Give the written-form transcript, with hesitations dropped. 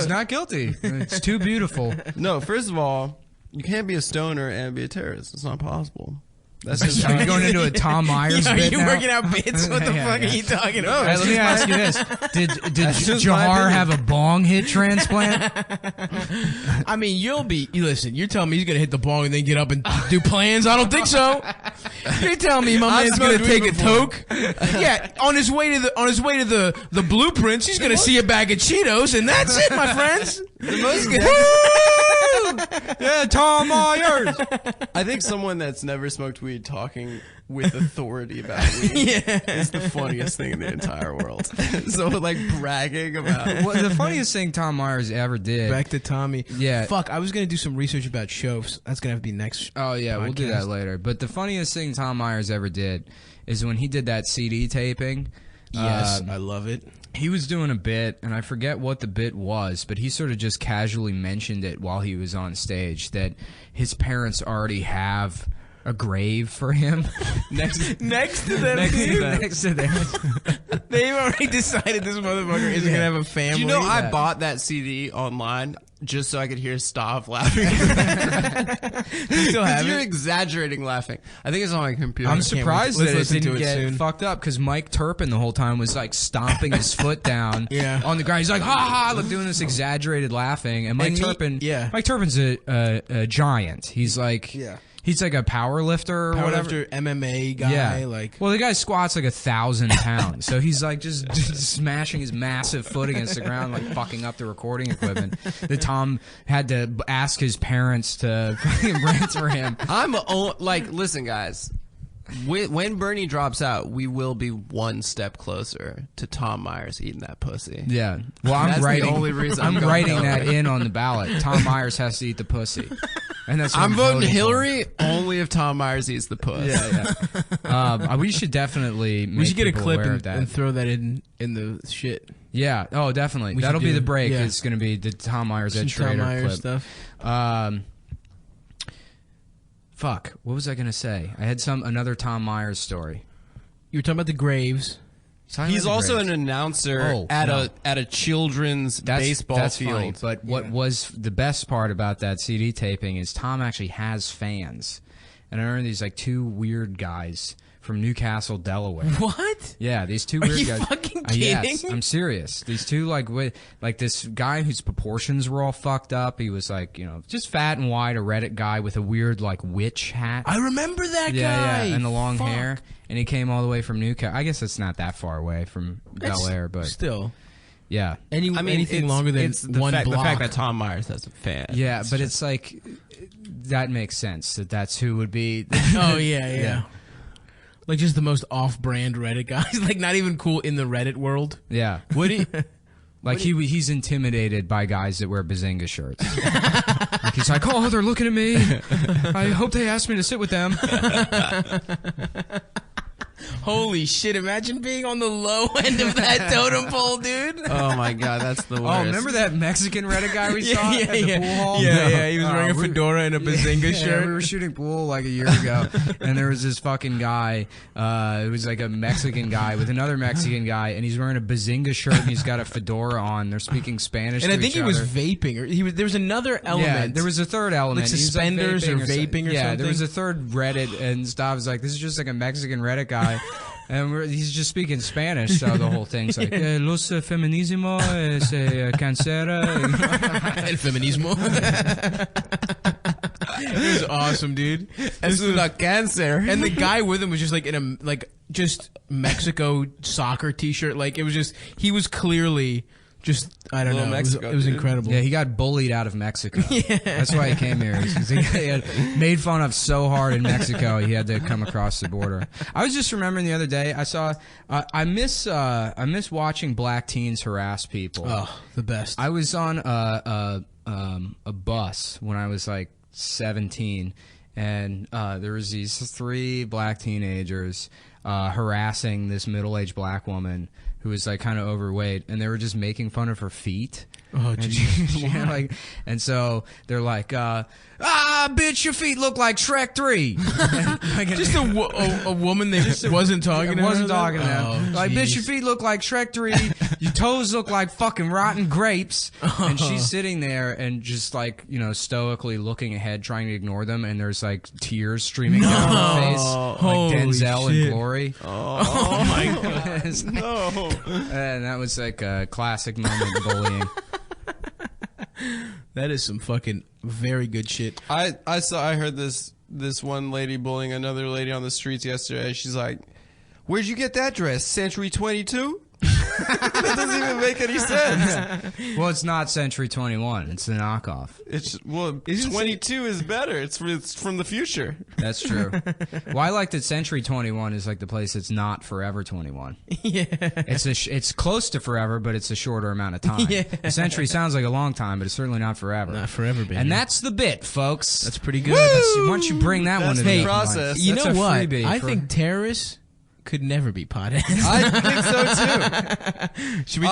he's not guilty. It's too beautiful. No, first of all, you can't be a stoner and be a terrorist. It's not possible. That's just Are you going into a Tom Myers bit Are you now? working out bits? What the fuck are you talking about? Hey, let me ask you this. Did Jahar have a bong hit transplant? I mean, listen, you're telling me he's going to hit the bong and then get up and do plans? I don't think so. You're telling me my man's going to take a toke? Yeah, on his way to the blueprints, he's going to see a bag of Cheetos, and that's it, my friends. the most. Yeah, Tom Myers. I think someone that's never smoked weed talking with authority about weed is the funniest thing in the entire world. So, like, bragging about... Well, the funniest thing Tom Myers ever did... Back to Tommy. Yeah. Fuck, I was going to do some research about shows. That's going to have to be next Oh, yeah, we'll do that later. But the funniest thing Tom Myers ever did is when he did that CD taping. Yes, I love it. He was doing a bit, and I forget what the bit was, but he sort of just casually mentioned it while he was on stage, that his parents already have a grave for him. next to them. Next to them. They've already decided this motherfucker isn't going to have a family. Do you know I bought that CD online just so I could hear Stav laughing? You still have You're it? exaggerating laughing. I think it's on my computer. I'm surprised that it listen to didn't it get soon. fucked up, because Mike Turpin the whole time was like stomping his foot down on the ground. He's like, ha ha, like doing this exaggerated laughing. And Mike Turpin's a giant. He's like... He's like a power lifter or whatever. MMA guy. Yeah. Like, well, the guy squats like 1,000 pounds. So he's like just smashing his massive foot against the ground, like fucking up the recording equipment. That Tom had to ask his parents to fucking rent for him. Listen, guys. When Bernie drops out, we will be one step closer to Tom Myers eating that pussy. Yeah. Well, I'm the only reason I'm writing that in on the ballot. Tom Myers has to eat the pussy. And that's what I'm voting for. Hillary only if Tom Myers eats the puss. Yeah. We should definitely make get a people clip aware of that. and throw that in the shit. Yeah. Oh, definitely. That'll be the break. Yeah. It's going to be the Tom Myers Ed Schrader clip. Stuff. Fuck. What was I going to say? I had another Tom Myers story. You were talking about the graves. He's also an announcer at a children's baseball field. Funny, but what was the best part about that CD taping is Tom actually has fans. And I remember these like two weird guys from Newcastle, Delaware. What? Yeah, these two weird guys. Are you fucking kidding? Yes, I'm serious. These two like this guy whose proportions were all fucked up. He was like, just fat and wide, a Reddit guy with a weird like witch hat. I remember that guy. Yeah, and the long hair. And he came all the way from Newcastle. I guess it's not that far away from Bel Air, but still. Yeah. Anything longer than one block. The fact that Tom Myers has a fan. Yeah, but it's like, that makes sense that's who would be. Oh, yeah. Like just the most off-brand Reddit guys. Like not even cool in the Reddit world. Yeah. He's intimidated by guys that wear Bazinga shirts. Like he's like, oh, they're looking at me. I hope they asked me to sit with them. Holy shit, imagine being on the low end of that totem pole, dude. Oh my god, that's the worst. Oh, remember that Mexican Reddit guy we saw at the pool hall? Yeah, he was wearing a fedora and a Bazinga shirt. Yeah, we were shooting pool like a year ago, and there was this fucking guy, it was like a Mexican guy with another Mexican guy, and he's wearing a Bazinga shirt, and he's got a fedora on. They're speaking Spanish and to I think each he was other. vaping. Or there was another element. Yeah, there was a third element. Like suspenders or vaping or something. Yeah, there was a third Reddit, and Stav's like, this is just like a Mexican Reddit guy. And he's just speaking Spanish, so the whole thing's like, los feminismo es cancera. El feminismo. It was awesome, dude. Es una cancer. And the guy with him was just like in a, just Mexico soccer t-shirt. Like, it was just, he was clearly just, I don't know. Mexico, it was incredible. Yeah, he got bullied out of Mexico. Yeah. That's why he came here. He had made fun of so hard in Mexico, he had to come across the border. I was just remembering the other day, I saw, I miss watching black teens harass people. Oh, the best. I was on a bus when I was like 17, and there was these three black teenagers harassing this middle-aged black woman who was like kind of overweight, and they were just making fun of her feet. Oh, and, and so they're like, bitch, your feet look like Shrek 3. Just a woman that wasn't talking to her. Wasn't talking to her. Oh, like, bitch, your feet look like Shrek 3. Your toes look like fucking rotten grapes. And she's sitting there and just like, stoically looking ahead, trying to ignore them. And there's like tears streaming down her face. Like Denzel in Glory. Oh my God. No. And that was like a classic moment of bullying. That is some fucking very good shit. I heard this one lady bullying another lady on the streets yesterday. She's like, "Where'd you get that dress? Century 22?" That doesn't even make any sense. Well, it's not Century 21. It's the knockoff. 22 is better. It's from the future. That's true. Well, I like that Century 21 is like the place that's not Forever 21. Yeah. It's close to forever, but it's a shorter amount of time. Yeah. A century sounds like a long time, but it's certainly not forever. Not forever, baby. And that's the bit, folks. That's pretty good. Once you bring that one to the process. You know what? I for... think terrorists could never be potheads. I think so too. Should we